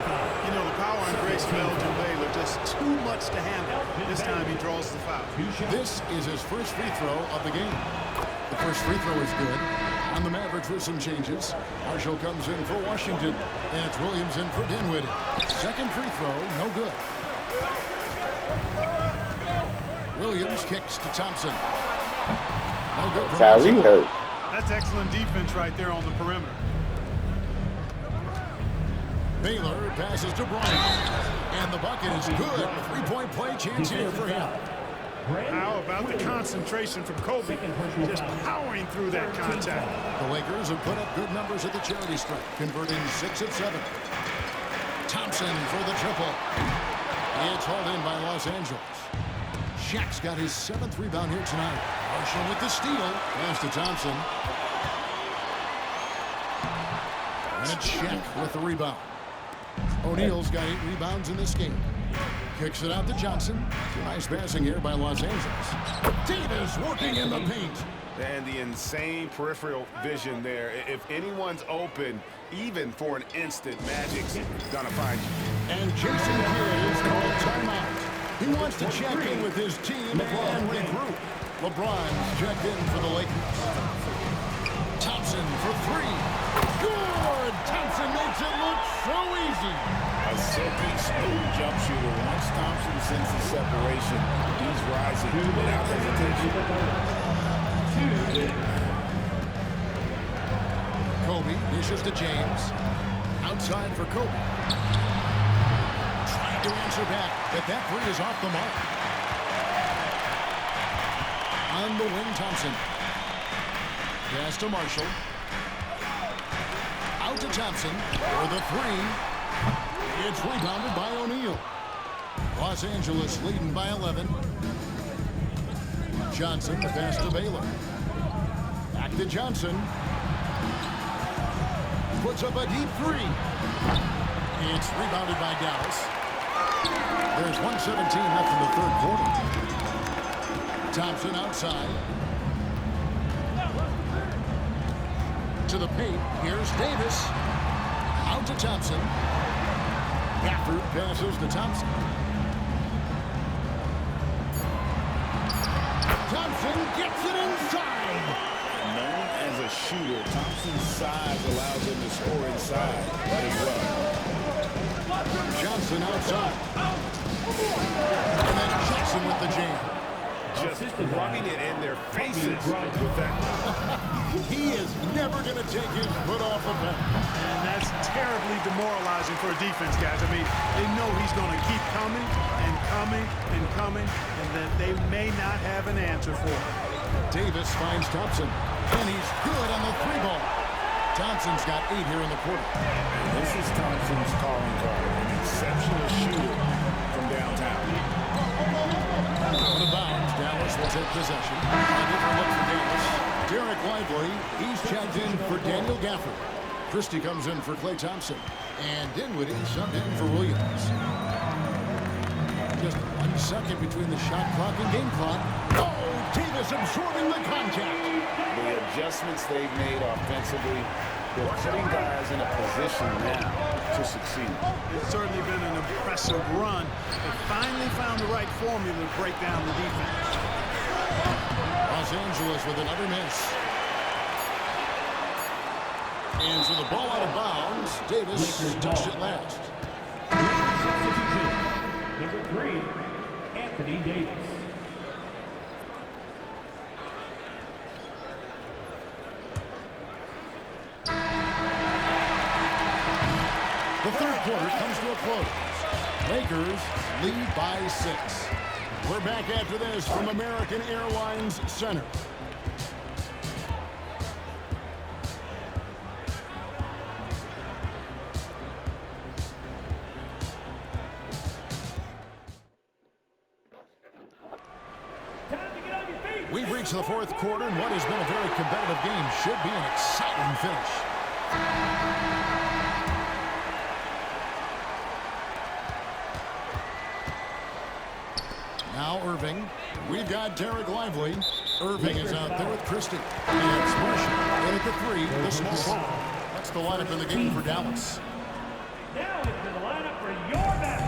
You know, the power and grace of Elgin Baylor, just too much to handle. This time he draws the foul.
This is his first free throw of the game. The first free throw is good. On the Mavericks with some changes. Marshall comes in for Washington. And it's Williams in for Dinwiddie. Second free throw, no good. Williams kicks to Thompson. No good.
Kyrie hurt.
That's excellent defense right there on the perimeter.
Baylor passes to Bryant. And the bucket is good. 3-point play chance here for him.
How about the concentration from Kobe? Just powering through that contact.
The Lakers have put up good numbers at the charity stripe, converting 6 of 7. Thompson for the triple. It's hauled in by Los Angeles. Shaq's got his 7th rebound here tonight. Marshall with the steal. Pass to Thompson. And it's Shaq with the rebound. O'Neal's got 8 rebounds in this game. Kicks it out to Johnson. Nice passing here by Los Angeles. Davis working in the paint.
And the insane peripheral vision there. If anyone's open, even for an instant, Magic's gonna find you.
And Jason Kidd is called timeout. He wants to check in with his team and regroup. LeBron's checked in for the Lakers. Thompson for 3. Good! Thompson makes it look so easy.
A silky, smooth jump shooter. Once Thompson sends the separation, he's rising without hesitation.
Kobe dishes to James. Outside for Kobe. Trying to answer back, but that 3 is off the mark. On the wing, Thompson. Pass to Marshall. Out to Thompson for the 3. It's rebounded by O'Neal. Los Angeles leading by 11. Johnson pass to Baylor. Back to Johnson. Puts up a deep 3. It's rebounded by Dallas. There's 1:17 left in the third quarter. Thompson outside. To the paint. Here's Davis. Out to Thompson. Gafford passes to Thompson. Thompson gets it inside.
Known as a shooter, Thompson's size allows him to score inside as well.
Johnson outside. And then Jackson with the jam.
Just rubbing it in their faces with that.
He is never going to take his foot off the pedal.
And that's terribly demoralizing for a defense, guys. I mean, they know he's going to keep coming and coming and coming, and then they may not have an answer for it.
Davis finds Thompson, and he's good on the 3 ball. Thompson's got 8 here in the quarter.
And this is Thompson's calling card, an exceptional shooter from downtown.
Out of bounds, Dallas will take possession. A different look for Davis. Derek Lively, he's checked in for Daniel Gafford. Christie comes in for Klay Thompson. And Dinwiddie subbed in for Williams. Just 1 second between the shot clock and game clock. Oh, Davis absorbing the contact.
The adjustments they've made offensively They're putting guys in a position now to succeed.
It's certainly been an impressive run. They finally found the right formula to break down the defense.
Los Angeles with another miss. And so the ball out of bounds. Davis touched it last.
Substitution. Number 3, Anthony Davis.
The third quarter comes to a close. Lakers lead by 6. We're back after this from American Airlines Center. We've reached the fourth quarter, and what has been a very competitive game should be an exciting finish. Now Irving. We've got Derek Lively. Irving is out there with Christie. And Marshall in at the 3, the small forward. That's the lineup in the game for Dallas.
Now into the lineup for your match.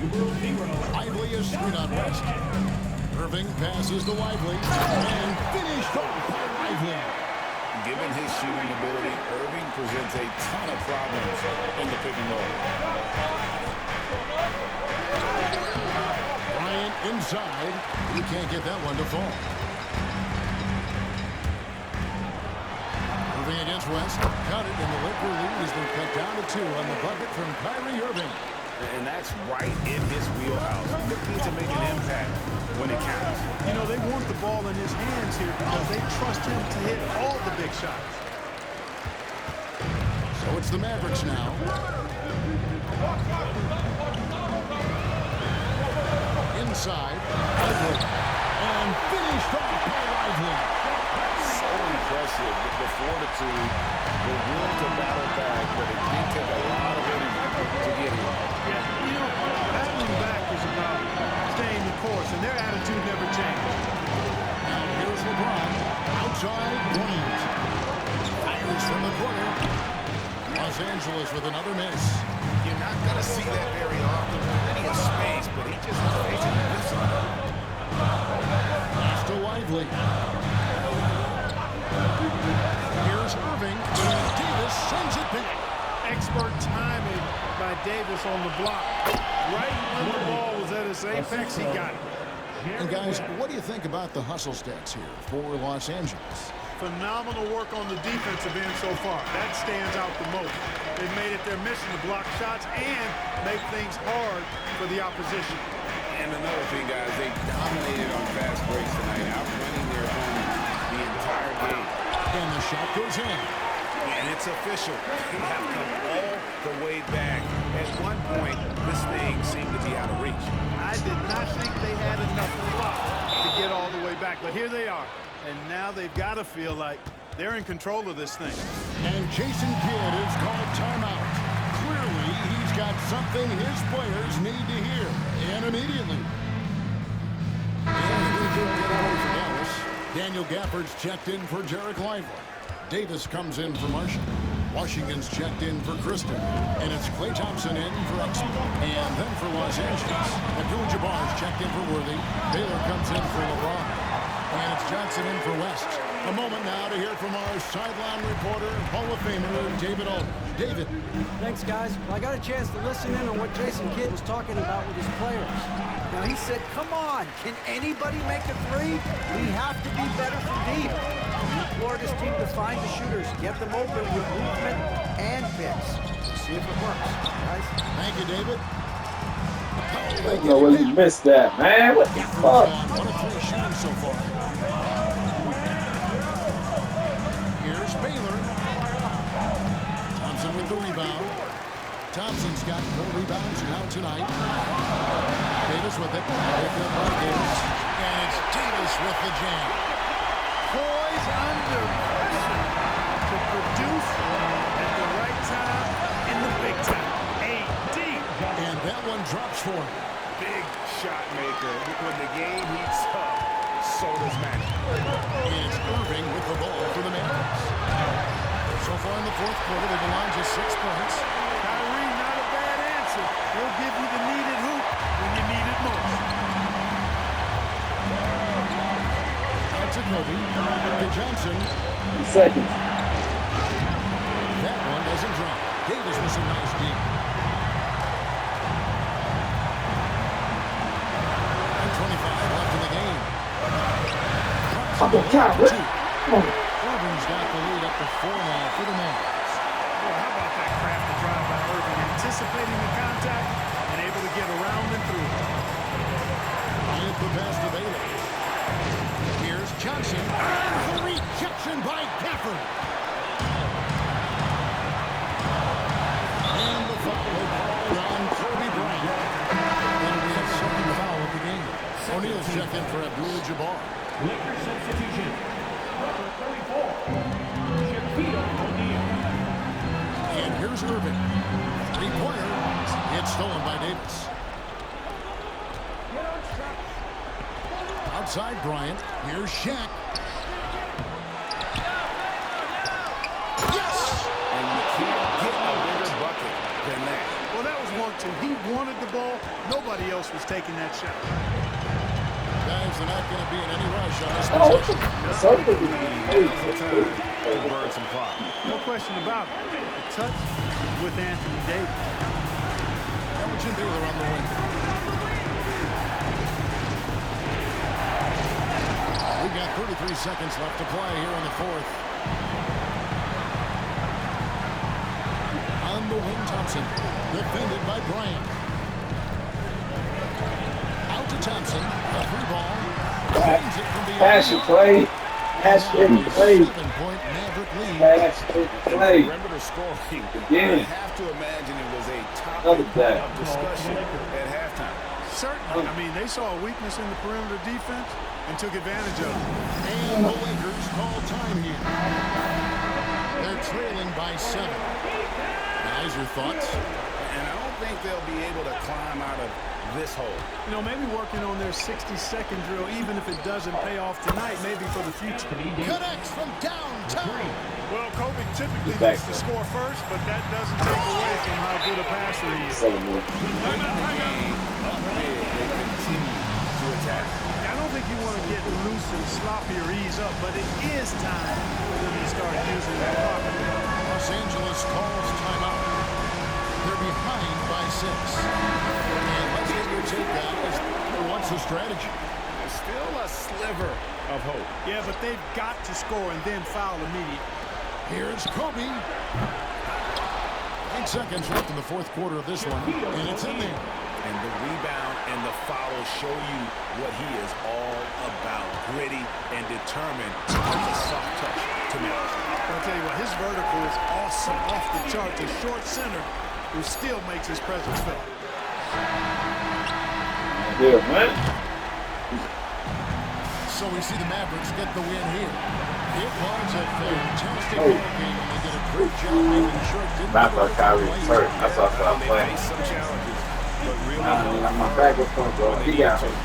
Numero 0.
Lively is screen on West. Irving passes to Lively. And finished off by Lively.
Given his shooting ability, Irving presents a ton of problems in the pick and roll.
Bryant inside. He can't get that one to fall. Irving against West. Cut it, and the Laker lead has been cut down to 2 on the bucket from Kyrie Irving.
And that's right in his wheelhouse. Looking to make an impact when it counts.
You know, they want the ball in his hands here because they trust him to hit all the big shots.
So it's the Mavericks now. Inside. Lively. And finished off by Lively.
So impressive with the fortitude, the will to battle back, but it did take a lot of energy to get here.
Yeah, you know, battling back is about staying the course, and their attitude never changed.
Now here's LeBron. Outside Bryant. Fires from the corner. Los Angeles with another miss.
You're not going to see that very often. Plenty of space, but he just is facing this one.
Pass to Lively. Here's Irving. And Davis sends it back.
Expert timing by Davis on the block. Right when the ball was at its apex, he got it.
And guys, what do you think about the hustle stats here for Los Angeles?
Phenomenal work on the defensive end so far. That stands out the most. They've made it their mission to block shots and make things hard for the opposition.
And another thing, guys, they dominated on fast breaks tonight, outrunning their opponent the entire game.
And the shot goes in.
And it's official. They have come all the way back. At one point, this thing seemed to be out of reach.
I did not think they had enough block to get all the way back, but here they are. And now they've got to feel like they're in control of this thing.
And Jason Kidd has called timeout. Clearly, he's got something his players need to hear, and immediately. And we did get away for Dallas. Daniel Gafford's checked in for Derek Lively. Davis comes in for Marshall. Washington's checked in for Kristen. And it's Klay Thompson in for Exum. And then for Los Angeles, Abdul-Jabbar's checked in for Worthy. Baylor comes in for LeBron. And it's Johnson in for West. A moment now to hear from our sideline reporter, Hall of Famer David Aldridge. David.
Thanks, guys. Well, I got a chance to listen in on what Jason Kidd was talking about with his players. Now, he said, come on, can anybody make a three? We have to be better from deep. We implore this team to find the shooters, get them open with movement and picks. See if it works, guys.
Thank you, David.
I don't know where you missed that, man. What the fuck?
1 of 3 shooting so far. Here's Baylor. Thompson with the rebound. Thompson's got 4 rebounds now tonight. Davis with it. Picked up by Davis. And it's Davis with the jam.
Poised under pressure to produce at the right time in the big time. AD.
And that one drops for him.
Big shot maker. When the game heats up, so does Magic.
And it's Irving with the ball for the Mavericks. So far in the fourth quarter, they've allowed just 6 points.
Kyrie, not a bad answer. He'll give you the needed hoop when you need it most.
Out to Kobe. To Johnson.
Seconds.
That one doesn't drop. Davis with some nice deep. And 25 left in the game.
Come on, Kyrie. Come on.
Irving's got the lead up to 4 now for the Mavericks.
Boy, how about that crafty drive by Irving, anticipating the contact and able to get around and through.
With the pass to Baylor. Here's Johnson. The rejection by Gafford. And the foul on Kobe Bryant. That'll be his second foul of the game. O'Neal's checked in for Abdul-Jabbar.
Lakers substitution. Number 34, Shaquille O'Neal.
And here's Irving. Three-pointer. It's stolen by Davis. Outside Bryant. Here's Shaq. Yes!
And you can't get a bigger bucket than that.
Well, that was 1-2. He wanted the ball. Nobody else was taking that shot.
Guys, they're not going to be in any rush on this
Oh,
possession.
To burn some clock.
No question about it. The touch with Anthony Davis.
Edwards and Baylor on the wing. We got 33 seconds left to play here in the fourth. On the wing, Thompson. Defended by Bryant. Out to Thompson. A free ball. Finds it from the
Pass and play. Pass and play.
7-point Maverick lead.
Pass and play.
Perimeter scoring.
Yeah.
I have to imagine it was a
Another
topic
day.
of discussion at halftime.
Certainly. I mean, they saw a weakness in the perimeter defense and took advantage of it.
And the Lakers call time here. They're trailing by 7. Guys, your thoughts?
And I don't think they'll be able to climb out of this hole.
You know, maybe working on their 60-second drill, even if it doesn't pay off tonight, maybe for the future.
Connects from downtown.
Well, Kobe typically
He's back
gets the
there.
score first, but that doesn't take away from how good a passer he is.
7 more.
Up big, they continue to attack.
I don't think you want to get loose and sloppy or ease up, but it is time for them to start using the clock.
Los Angeles calls timeout. They're behind by 6. And let's get your take, guys. What's the strategy?
There's still a sliver of hope.
Yeah, but they've got to score and then foul immediately.
Here's Kobe. 8 seconds left in the fourth quarter of this one, and it's in there.
And the rebound and the foul show you what he is all about. Gritty and determined. It's a soft touch to me.
I'll tell you what, his vertical is awesome, off the charts. A short center who still makes his presence felt.
Yeah, man.
So we see the Mavericks get the win here. It was a fantastic ball game, and they did a great job making sure it didn't
I thought Kyrie was hurt. I thought I was
They
playing.
face some challenges, but really
My back was from, bro. He got hurt.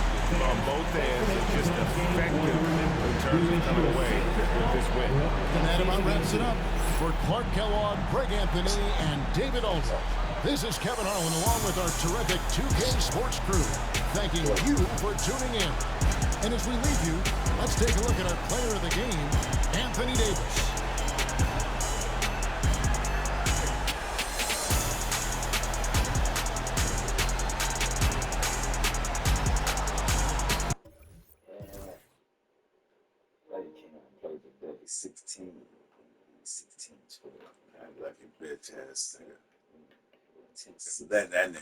on both ends and just effective in terms of coming away with this win.
And that about wraps it up. For Clark Kellogg, Greg Anthony, and David Alter, this is Kevin Harlan along with our terrific 2K Sports crew, thanking you for tuning in. And as we leave you, let's take a look at our player of the game, Anthony Davis.
Like he came out and played today. 16, 12.
I'm like a bitch ass nigga. So that nigga, goddamn nigga.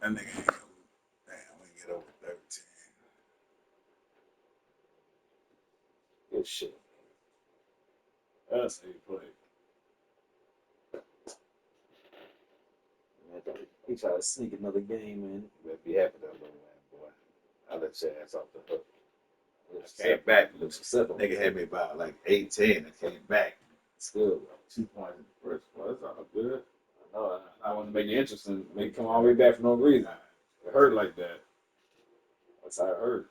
That nigga ain't gonna, damn, we get over 13.
Good shit. That's how you play. He tried to sneak another game in. You better be happy that little man, boy. I let your ass off the hook.
I came back.
Look specific.
Nigga had me about like 18 and came back.
It's good, bro. 2 points in the first. Well, that's all good. I know. I want to make it interesting. Make it come all the way back for no reason. It hurt like that. That's how it hurt.